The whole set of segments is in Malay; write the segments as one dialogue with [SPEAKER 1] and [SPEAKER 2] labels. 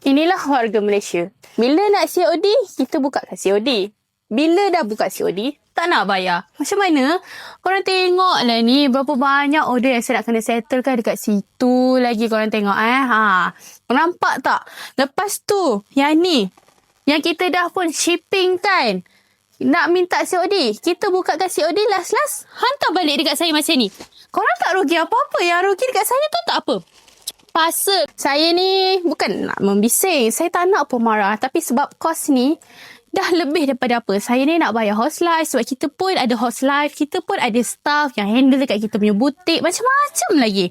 [SPEAKER 1] Inilah warga Malaysia. Bila nak COD, kita buka kat COD. Bila dah buka COD, tak nak bayar. Macam mana? Korang tengok lah ni, berapa banyak order yang saya nak kena settle kan dekat situ lagi. Korang tengok Korang nampak tak? Lepas tu, yang ni, yang kita dah pun shipping kan, nak minta COD. Kita buka kat COD, last-last hantar balik dekat saya macam ni. Korang tak rugi apa-apa. Yang rugi dekat saya tu tak apa. Pasal saya ni bukan nak membising. Saya tak nak pun marah. Tapi sebab kos ni dah lebih daripada apa. Saya ni nak bayar host life. Sebab kita pun ada host life. Kita pun ada staff yang handle dekat kita punya butik. Macam-macam lagi.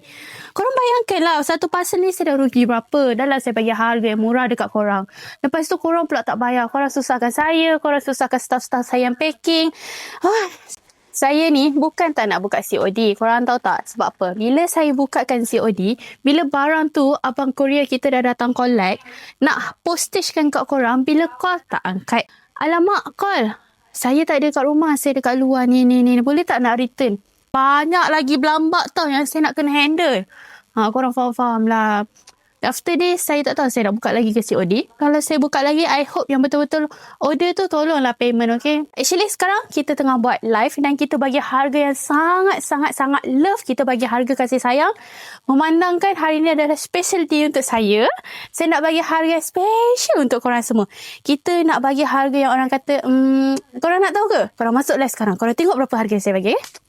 [SPEAKER 1] Korang bayangkan lah. Satu parcel ni saya dah rugi berapa. Dah lah saya bagi harga yang murah dekat korang. Lepas tu korang pula tak bayar. Korang susahkan saya. Korang susahkan staff-staff saya yang packing. Saya ni bukan tak nak buka COD. Korang tahu tak sebab apa? Bila saya bukakan COD, bila barang tu abang courier kita dah datang collect, nak postagekan kat korang, bila call tak angkat. Alamak, call. Saya tak ada kat rumah, saya dekat luar ni. Boleh tak nak return? Banyak lagi berlambak tau yang saya nak kena handle. Korang faham-faham lah. After this, saya tak tahu saya nak buka lagi ke COD. Kalau saya buka lagi, I hope yang betul-betul order tu tolonglah payment, okay? Actually, sekarang kita tengah buat live dan kita bagi harga yang sangat-sangat love. Kita bagi harga kasih sayang. Memandangkan hari ini adalah special day untuk saya nak bagi harga yang special untuk korang semua. Kita nak bagi harga yang orang kata, korang nak tahu ke? Korang masuk live sekarang. Korang tengok berapa harga yang saya bagi, okay?